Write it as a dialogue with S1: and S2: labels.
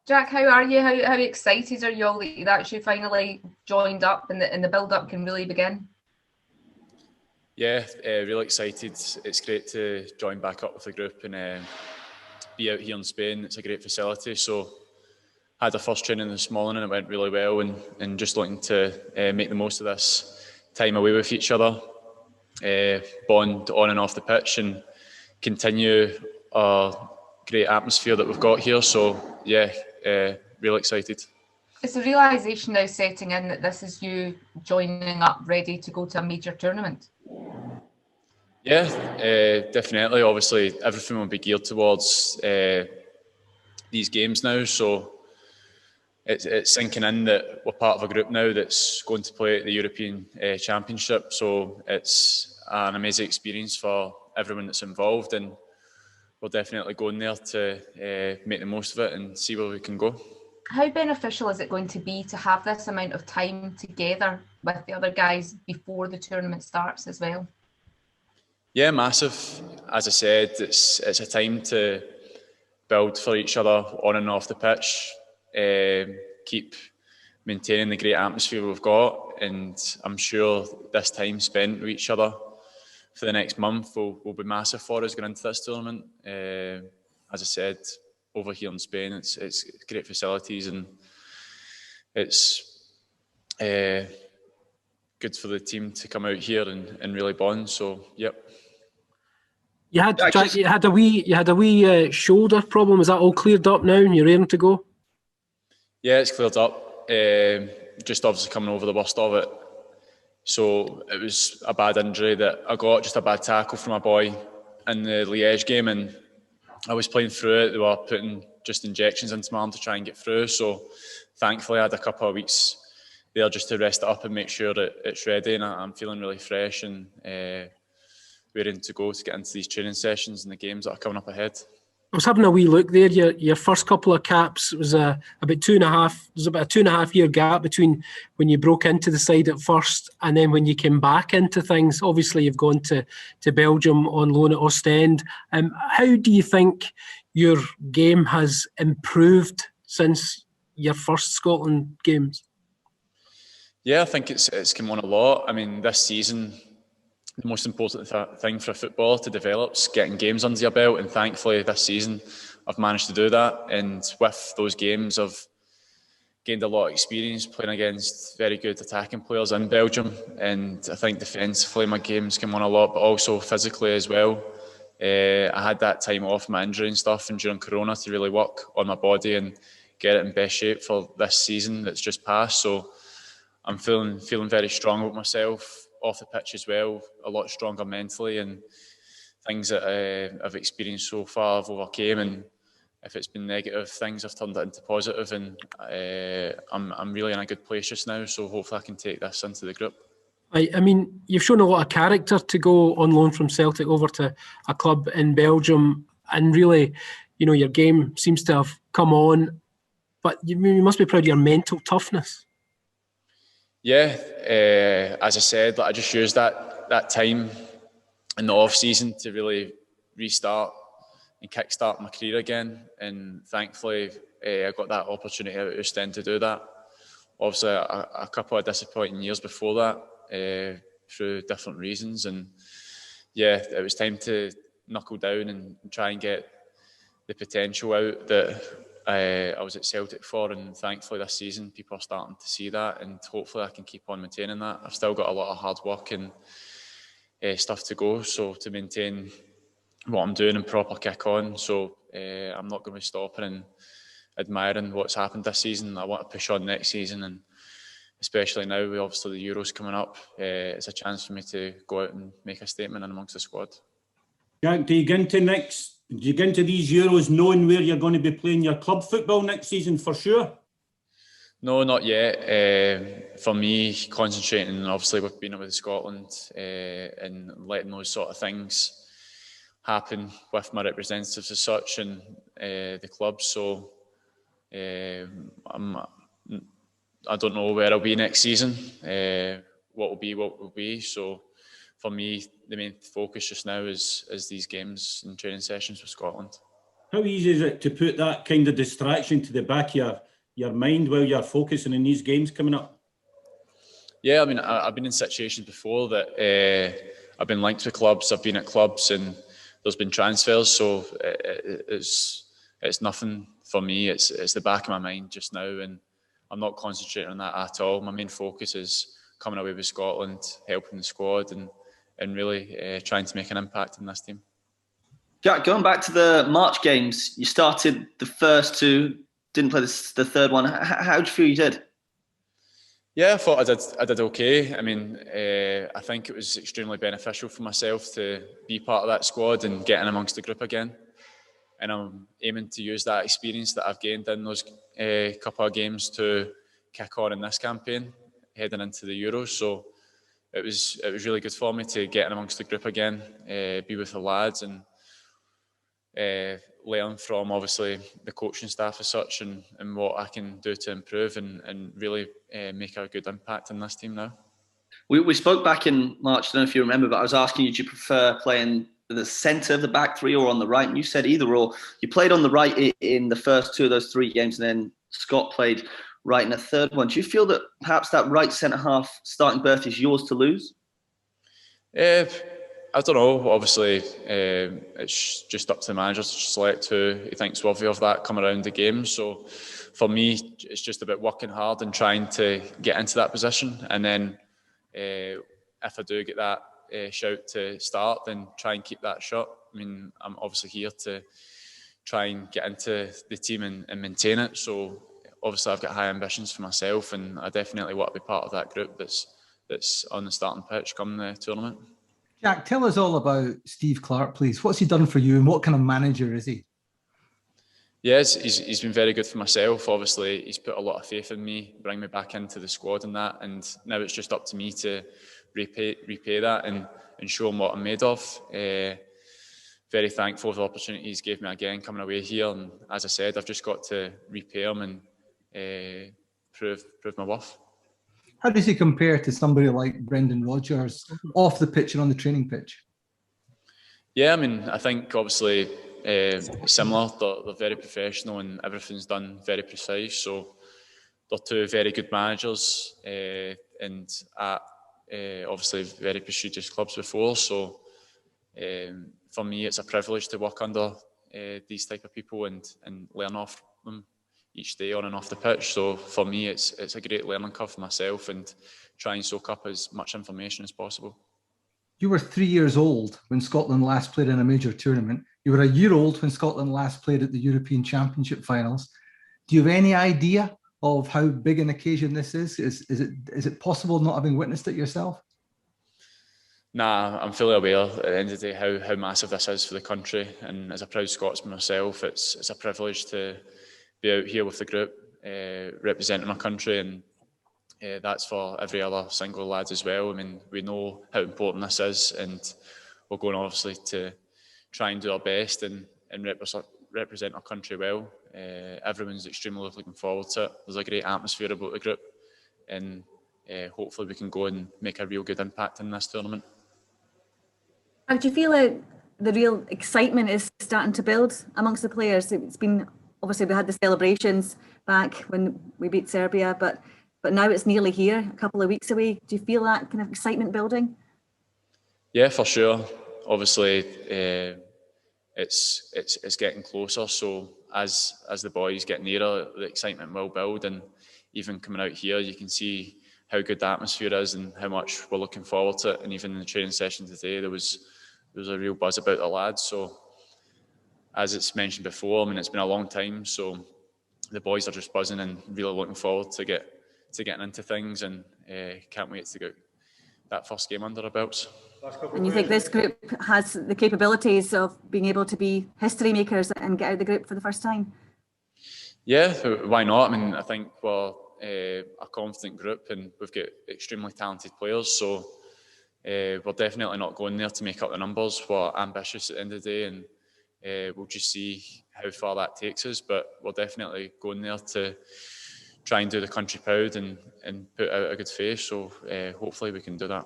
S1: Jack, how are you? How excited are you all that you've actually finally joined up and the build-up can really begin?
S2: Yeah, really excited. It's great to join back up with the group and be out here in Spain. It's a great facility. So I had a first training this morning and it went really well, and just looking to make the most of this time away with each other, bond on and off the pitch and continue our great atmosphere that we've got here. So yeah, really excited.
S1: Is the realisation now setting in that this is you joining up ready to go to a major tournament?
S2: Yeah, definitely. Obviously, everything will be geared towards these games now. So it's sinking in that we're part of a group now that's going to play at the European Championship. So it's an amazing experience for everyone that's involved, and we're definitely going there to make the most of it and see where we can go.
S1: How beneficial is it going to be to have this amount of time together with the other guys before the tournament starts as well?
S2: Yeah, massive. As I said, it's a time to build for each other on and off the pitch, keep maintaining the great atmosphere we've got, and I'm sure this time spent with each other for the next month will be massive for us going into this tournament. As I said, over here in Spain, it's great facilities and it's good for the team to come out here and really bond. So, yep.
S3: You had a wee shoulder problem. Is that all cleared up now and you're ready to go?
S2: Yeah, it's cleared up. Just obviously coming over the worst of it. So it was a bad injury that I got, just a bad tackle from my boy in the Liège game, and I was playing through it. They were putting just injections into my arm to try and get through. So thankfully I had a couple of weeks there just to rest it up and make sure that it's ready, and I'm feeling really fresh and ready to go to get into these training sessions and the games that are coming up ahead.
S3: I was having a wee look there. Your first couple of caps was about 2.5. There's about a 2.5 year gap between when you broke into the side at first and then when you came back into things. Obviously, you've gone to Belgium on loan at Ostend. How do you think your game has improved since your first Scotland games?
S2: Yeah, I think it's come on a lot. I mean, this season, the most important thing for a footballer to develop is getting games under your belt, and thankfully this season I've managed to do that, and with those games I've gained a lot of experience playing against very good attacking players in Belgium, and I think defensively my game's come on a lot, but also physically as well. I had that time off my injury and stuff and during Corona to really work on my body and get it in best shape for this season that's just passed. So I'm feeling very strong about myself off the pitch as well, a lot stronger mentally, and things that I've experienced so far I've overcame, and if it's been negative things I've turned it into positive, and I'm really in a good place just now, so hopefully I can take this into the group.
S3: I mean, you've shown a lot of character to go on loan from Celtic over to a club in Belgium, and really, you know, your game seems to have come on, but you must be proud of your mental toughness.
S2: Yeah, as I said, I just used that time in the off season to really restart and kickstart my career again, and thankfully I got that opportunity out at Ostend to do that. Obviously, a couple of disappointing years before that through different reasons, and yeah, it was time to knuckle down and try and get the potential out that I was at Celtic for, and thankfully this season people are starting to see that, and hopefully I can keep on maintaining that. I've still got a lot of hard work and stuff to go, so to maintain what I'm doing and proper kick on. So I'm not going to be stopping and admiring what's happened this season. I want to push on next season, and especially now with obviously the Euros coming up, it's a chance for me to go out and make a statement in amongst the squad.
S4: Jack, do you get into these Euros knowing where you're going to be playing your club football next season for sure?
S2: No, not yet. For me, concentrating obviously with being with Scotland and letting those sort of things happen with my representatives as such and the club. So I don't know where I'll be next season. What will be. So for me, the main focus just now is these games and training sessions with Scotland.
S4: How easy is it to put that kind of distraction to the back of your mind while you're focusing in these games coming up?
S2: Yeah, I mean, I've been in situations before that I've been linked with clubs, I've been at clubs, and there's been transfers, so it's nothing for me. It's the back of my mind just now, and I'm not concentrating on that at all. My main focus is coming away with Scotland, helping the squad, and really trying to make an impact in this team.
S5: Jack, going back to the March games, you started the first two, didn't play the third one. How did you feel you did?
S2: Yeah, I thought I did okay. I mean, I think it was extremely beneficial for myself to be part of that squad and get in amongst the group again. And I'm aiming to use that experience that I've gained in those couple of games to kick on in this campaign, heading into the Euros. So it was really good for me to get in amongst the group again, be with the lads, and learn from obviously the coaching staff as such, and what I can do to improve and really make a good impact in this team now.
S5: We spoke back in March, I don't know if you remember, but I was asking you, do you prefer playing the centre of the back three or on the right? And you said either or. You played on the right in the first two of those three games, and then Scott played right in the third one. Do you feel that perhaps that right centre-half starting berth is yours to lose?
S2: I don't know. Obviously, it's just up to the manager to select who he thinks worthy of that come around the game. So for me, it's just about working hard and trying to get into that position. And then if I do get that shout to start, then try and keep that shot. I mean, I'm obviously here to try and get into the team and maintain it. So obviously, I've got high ambitions for myself, and I definitely want to be part of that group that's on the starting pitch come the tournament.
S6: Jack, tell us all about Steve Clarke, please. What's he done for you, and what kind of manager is he?
S2: Yes, he's been very good for myself. Obviously, he's put a lot of faith in me, bring me back into the squad and that. And now it's just up to me to repay that and show him what I'm made of. Very thankful for the opportunity he's gave me again coming away here. And as I said, I've just got to repay him and prove my worth.
S6: How does he compare to somebody like Brendan Rodgers off the pitch and on the training pitch?
S2: Yeah, I mean, I think obviously similar. They're very professional and everything's done very precise. So they're two very good managers and at obviously very prestigious clubs before. So for me, it's a privilege to work under these type of people and learn off them each day on and off the pitch. So for me, it's a great learning curve for myself and try and soak up as much information as possible.
S6: You were 3 years old when Scotland last played in a major tournament. You were a year old when Scotland last played at the European Championship finals. Do you have any idea of how big an occasion this is? Is it possible not having witnessed it yourself?
S2: Nah, I'm fully aware at the end of the day how massive this is for the country, and as a proud Scotsman myself, it's a privilege to be out here with the group representing our country, and that's for every other single lad as well. I mean, we know how important this is, and we're going obviously to try and do our best and represent our country well. Everyone's extremely looking forward to it. There's a great atmosphere about the group, and hopefully we can go and make a real good impact in this tournament.
S7: How do you feel like the real excitement is starting to build amongst the players? It's been, obviously we had the celebrations back when we beat Serbia, but now it's nearly here, a couple of weeks away. Do you feel that kind of excitement building? Yeah,
S2: for sure. Obviously, it's getting closer. So as the boys get nearer, the excitement will build. And even coming out here, you can see how good the atmosphere is and how much we're looking forward to it. And even in the training session today, there was a real buzz about the lads. So as it's mentioned before, I mean, it's been a long time. So the boys are just buzzing and really looking forward to getting into things, and can't wait to get that first game under our belts.
S7: And you think this group has the capabilities of being able to be history makers and get out of the group for the first time?
S2: Yeah, why not? I mean, I think we're a confident group and we've got extremely talented players, so we're definitely not going there to make up the numbers. We're ambitious at the end of the day, and we'll just see how far that takes us, but we're definitely going there to try and do the country proud and put out a good face, so hopefully we can do that.